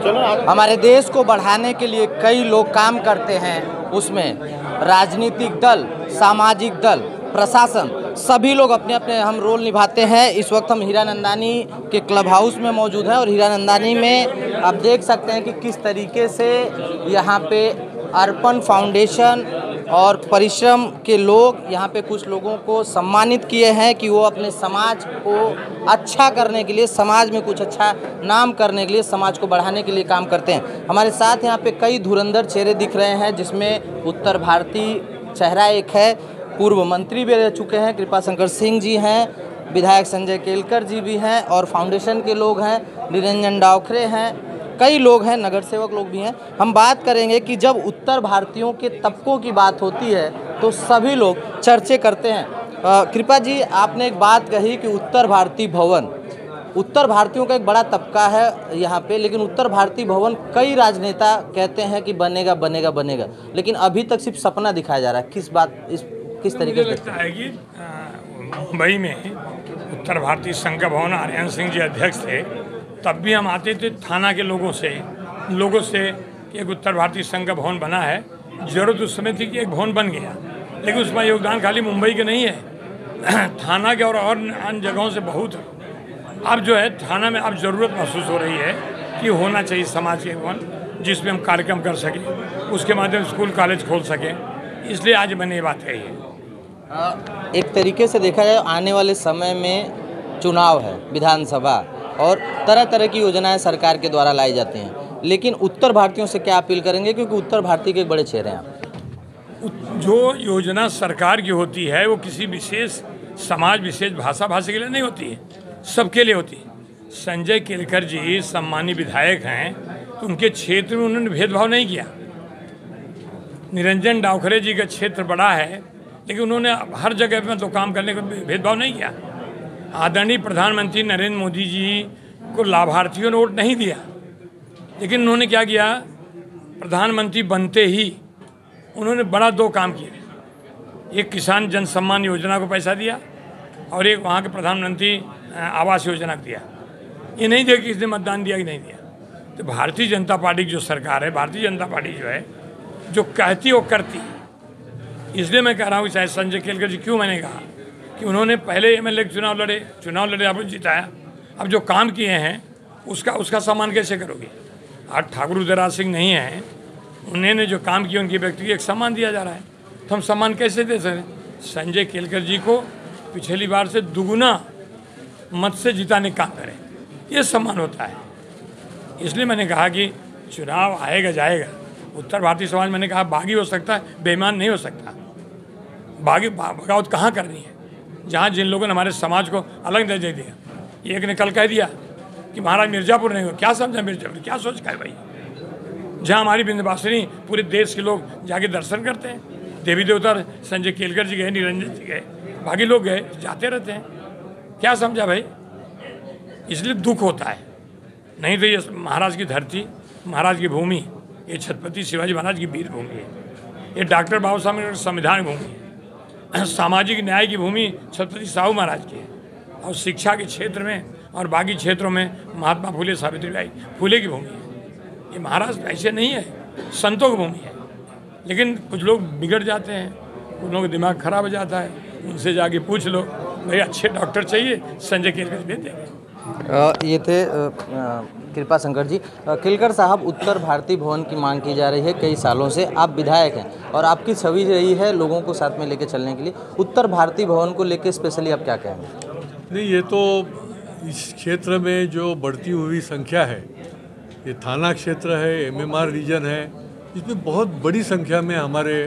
हमारे देश को बढ़ाने के लिए कई लोग काम करते हैं, उसमें राजनीतिक दल, सामाजिक दल, प्रशासन, सभी लोग अपने अपने हम रोल निभाते हैं। इस वक्त हम हीरानंदानी के क्लब हाउस में मौजूद हैं और हीरानंदानी में आप देख सकते हैं कि किस तरीके से यहाँ पे अर्पण फाउंडेशन और परिश्रम के लोग यहाँ पे कुछ लोगों को सम्मानित किए हैं कि वो अपने समाज को अच्छा करने के लिए, समाज में कुछ अच्छा नाम करने के लिए, समाज को बढ़ाने के लिए काम करते हैं। हमारे साथ यहाँ पे कई धुरंधर चेहरे दिख रहे हैं, जिसमें उत्तर भारतीय चेहरा एक है, पूर्व मंत्री भी रह चुके हैं, कृपा शंकर सिंह जी हैं, विधायक संजय केलकर जी भी हैं और फाउंडेशन के लोग हैं, निरंजन डावखरे हैं, कई लोग हैं, नगर सेवक लोग भी हैं। हम बात करेंगे कि जब उत्तर भारतीयों के तबकों की बात होती है तो सभी लोग चर्चे करते हैं। कृपा जी, आपने एक बात कही कि उत्तर भारतीय भवन, उत्तर भारतीयों का एक बड़ा तबका है यहाँ पे, लेकिन उत्तर भारतीय भवन कई राजनेता कहते हैं कि बनेगा बनेगा बनेगा, लेकिन अभी तक सिर्फ सपना दिखाया जा रहा है। किस तरीके से लगता है कि मुंबई में उत्तर भारतीय संघ का भवन आर्यन सिंह जी अध्यक्ष थे, तब भी हम आते थे थाना के लोगों से कि एक उत्तर भारतीय संघ का भवन बना है। जरूरत उस समय थी कि एक भवन बन गया, लेकिन उसमें योगदान खाली मुंबई के नहीं है, थाना के और अन्य जगहों से बहुत है। अब जो है थाना में अब ज़रूरत महसूस हो रही है कि होना चाहिए समाज के भवन, जिसमें हम कार्यक्रम कर सकें, उसके माध्यम से स्कूल कॉलेज खोल सकें, इसलिए आज मैंने ये बात कही है। एक तरीके से देखा जाए, आने वाले समय में चुनाव है, विधानसभा, और तरह तरह की योजनाएं सरकार के द्वारा लाई जाती हैं, लेकिन उत्तर भारतीयों से क्या अपील करेंगे, क्योंकि उत्तर भारतीय के एक बड़े चेहरे हैं। जो योजना सरकार की होती है वो किसी विशेष समाज, विशेष भाषा के लिए नहीं होती है, सबके लिए होती है। संजय केलकर जी सम्मानीय विधायक हैं, तो उनके क्षेत्र में उन्होंने भेदभाव नहीं किया। निरंजन डावखरे जी का क्षेत्र बड़ा है, लेकिन उन्होंने हर जगह पर तो काम करने का भेदभाव नहीं किया। आदरणीय प्रधानमंत्री नरेंद्र मोदी जी को लाभार्थियों ने वोट नहीं दिया, लेकिन उन्होंने क्या किया, प्रधानमंत्री बनते ही उन्होंने बड़ा दो काम किए। एक किसान जन सम्मान योजना को पैसा दिया और एक वहाँ के प्रधानमंत्री आवास योजना को दिया। ये नहीं देखा किसने मतदान दिया कि नहीं दिया। तो भारतीय जनता पार्टी की जो सरकार है, भारतीय जनता पार्टी जो है, जो कहती है वो करती है। इसलिए मैं कह रहा हूँ, चाहे संजय केलकर जी, क्यों मैंने कहा कि उन्होंने पहले एमएलए चुनाव लड़े आपने जिताया, अब जो काम किए हैं उसका सम्मान कैसे करोगे। आज ठाकुर उदयराज सिंह नहीं हैं, उन्होंने जो काम किया उनकी व्यक्ति को एक सम्मान दिया जा रहा है, तो हम सम्मान कैसे दे सकते। संजय केलकर जी को पिछली बार से दुगुना मत से जिताने का काम करें, ये सम्मान होता है। इसलिए मैंने कहा कि चुनाव आएगा जाएगा, उत्तर भारतीय समाज मैंने कहा बागी हो सकता है, बेईमान नहीं हो सकता। बगावत कहाँ करनी है, जहाँ जिन लोगों ने हमारे समाज को अलग दर्जा दिया। एक ने कल कह दिया कि महाराज मिर्ज़ापुर नहीं हो, क्या समझा मिर्ज़ापुर, क्या सोच का है भाई। जहाँ हमारी विंध्यवासिनी पूरे देश के लोग जाके दर्शन करते हैं, देवी देवता संजय केलकर जी गए, निरंजन जी गए, बाकी लोग गए, जाते रहते हैं, क्या समझा भाई। इसलिए दुख होता है, नहीं तो ये महाराज की धरती, महाराज की भूमि, ये छत्रपति शिवाजी महाराज की वीर भूमि है, ये डॉक्टर बाबा साहब की संविधान भूमि है, सामाजिक न्याय की भूमि छत्रपति साहू महाराज की है, और शिक्षा के क्षेत्र में और बाकी क्षेत्रों में महात्मा फूले सावित्रीबाई फूले की भूमि है। ये महाराष्ट्र ऐसे नहीं है, संतों की भूमि है। लेकिन कुछ लोग बिगड़ जाते हैं, कुछ लोगों का दिमाग खराब हो जाता है, उनसे जाके पूछ लो, भाई अच्छे डॉक्टर चाहिए, संजय केलकर भेज देंगे। ये थे कृपा शंकर जी। केलकर साहब, उत्तर भारतीय भवन की मांग की जा रही है कई सालों से, आप विधायक हैं और आपकी छवि रही है लोगों को साथ में लेकर चलने के लिए। उत्तर भारतीय भवन को लेकर स्पेशली आप क्या कहेंगे। नहीं, ये तो इस क्षेत्र में जो बढ़ती हुई संख्या है, ये थाना क्षेत्र है, एमएमआर रीजन है, इसमें बहुत बड़ी संख्या में हमारे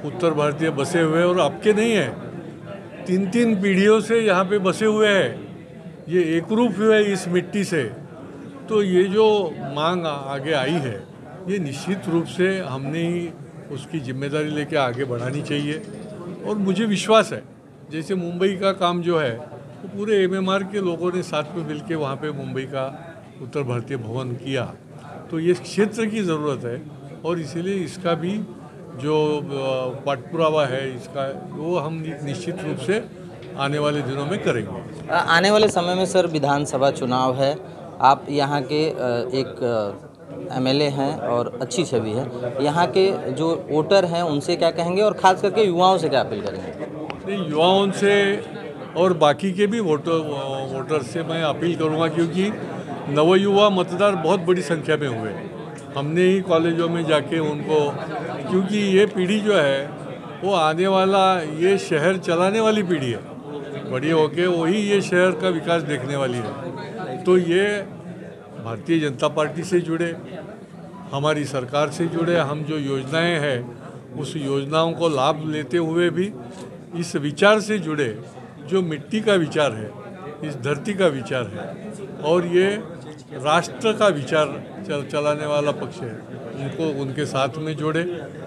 उत्तर भारतीय बसे हुए हैं और आपके नहीं हैं, 3-3 पीढ़ियों से यहाँ पे बसे हुए हैं। ये एकरूप हुए इस मिट्टी से, तो ये जो मांग आगे आई है, ये निश्चित रूप से हमने ही उसकी जिम्मेदारी लेके आगे बढ़ानी चाहिए। और मुझे विश्वास है, जैसे मुंबई का काम जो है, तो पूरे एमएमआर के लोगों ने साथ में मिलके वहाँ पे मुंबई का उत्तर भारतीय भवन किया, तो ये क्षेत्र की ज़रूरत है और इसीलिए इसका भी जो पाठपुरावा है इसका, वो हम निश्चित रूप से आने वाले दिनों में करेंगे। आने वाले समय में सर विधानसभा चुनाव है, आप यहाँ के एक एमएलए हैं और अच्छी छवि है, यहाँ के जो वोटर हैं उनसे क्या कहेंगे और खास करके युवाओं से क्या अपील करेंगे? नहीं, युवाओं से और बाकी के भी वोटर से मैं अपील करूंगा, क्योंकि नवयुवा मतदार बहुत बड़ी संख्या में हुए। हमने ही कॉलेजों में जाके उनको, क्योंकि ये पीढ़ी जो है वो आने वाला ये शहर चलाने वाली पीढ़ी है, बड़ी होके वही ये शहर का विकास देखने वाली है। तो ये भारतीय जनता पार्टी से जुड़े, हमारी सरकार से जुड़े, हम जो योजनाएं हैं उस योजनाओं को लाभ लेते हुए भी इस विचार से जुड़े, जो मिट्टी का विचार है, इस धरती का विचार है और ये राष्ट्र का विचार चलाने वाला पक्ष है, उनको उनके साथ में जोड़े।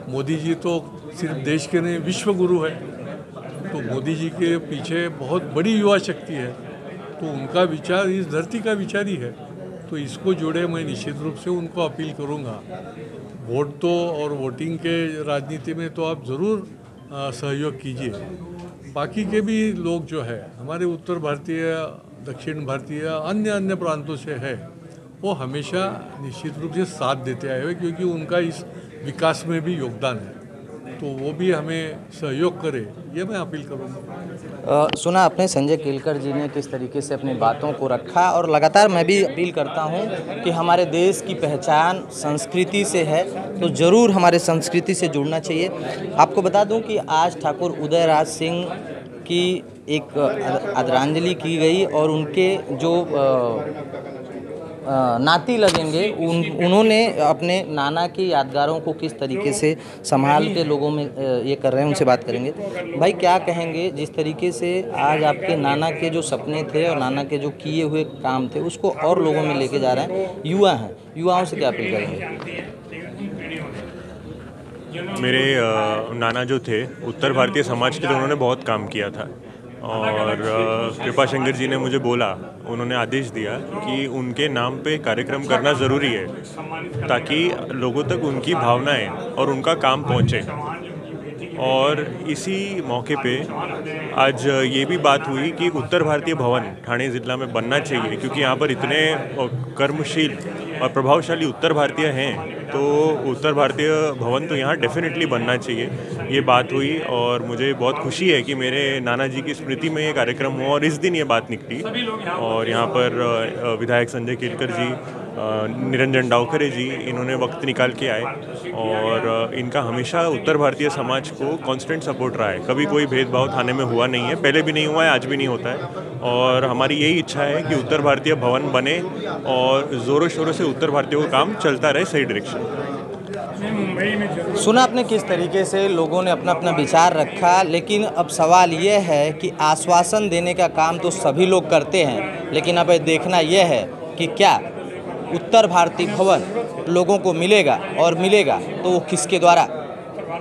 मोदी जी तो सिर्फ देश के नहीं, विश्व गुरु है, तो मोदी जी के पीछे बहुत बड़ी युवा शक्ति है, तो उनका विचार इस धरती का विचार ही है। तो इसको जोड़े मैं निश्चित रूप से उनको अपील करूंगा। वोट तो और वोटिंग के राजनीति में तो आप ज़रूर सहयोग कीजिए। बाकी के भी लोग जो है हमारे उत्तर भारतीय, दक्षिण भारतीय, अन्य प्रांतों से है, वो हमेशा निश्चित रूप से साथ देते आए हुए, क्योंकि उनका इस विकास में भी योगदान है, तो वो भी हमें सहयोग करे, ये मैं अपील करूँगा। सुना आपने संजय केलकर जी ने किस तरीके से अपनी बातों को रखा, और लगातार मैं भी अपील करता हूं कि हमारे देश की पहचान संस्कृति से है, तो ज़रूर हमारे संस्कृति से जुड़ना चाहिए। आपको बता दूं कि आज ठाकुर उदयराज सिंह की एक आदरांजलि की गई और उनके जो नाती लगेंगे उन्होंने अपने नाना की यादगारों को किस तरीके से संभाल के लोगों में ये कर रहे हैं, उनसे बात करेंगे। भाई क्या कहेंगे, जिस तरीके से आज आपके नाना के जो सपने थे और नाना के जो किए हुए काम थे उसको और लोगों में लेके जा रहे हैं, युवा हैं, युवाओं से क्या अपील करेंगे? मेरे नाना जो थे उत्तर भारतीय समाज के लिए उन्होंने बहुत काम किया था, और कृपाशंकर जी ने मुझे बोला, उन्होंने आदेश दिया कि उनके नाम पे कार्यक्रम करना ज़रूरी है ताकि लोगों तक उनकी भावनाएं और उनका काम पहुंचे। और इसी मौके पे आज ये भी बात हुई कि उत्तर भारतीय भवन ठाणे ज़िला में बनना चाहिए, क्योंकि यहाँ पर इतने कर्मशील और प्रभावशाली उत्तर भारतीय हैं, तो उत्तर भारतीय भवन तो यहाँ डेफिनेटली बनना चाहिए। ये बात हुई और मुझे बहुत खुशी है कि मेरे नाना जी की स्मृति में ये कार्यक्रम हुआ और इस दिन ये बात निकली। और यहाँ पर विधायक संजय केलकर जी, निरंजन डावखरे जी, इन्होंने वक्त निकाल के आए और इनका हमेशा उत्तर भारतीय समाज को कांस्टेंट सपोर्ट रहा है। कभी कोई भेदभाव थाने में हुआ नहीं है, पहले भी नहीं हुआ है, आज भी नहीं होता है। और हमारी यही इच्छा है कि उत्तर भारतीय भवन बने और ज़ोरों शोरों से उत्तर भारतीय का काम चलता रहे सही डायरेक्शन। सुना आपने किस तरीके से लोगों ने अपना अपना विचार रखा, लेकिन अब सवाल ये है कि आश्वासन देने का काम तो सभी लोग करते हैं, लेकिन अब देखना यह है कि क्या उत्तर भारतीय भवन लोगों को मिलेगा, और मिलेगा तो वो किसके द्वारा।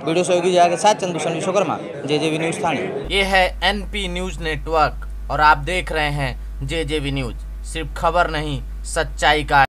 वीडियो सहयोगी जया के साथ चंदूषण विश्वकर्मा, जेजेवी न्यूज़ ठाणे। ये है एनपी न्यूज़ नेटवर्क और आप देख रहे हैं जेजेवी न्यूज़, सिर्फ खबर नहीं सच्चाई का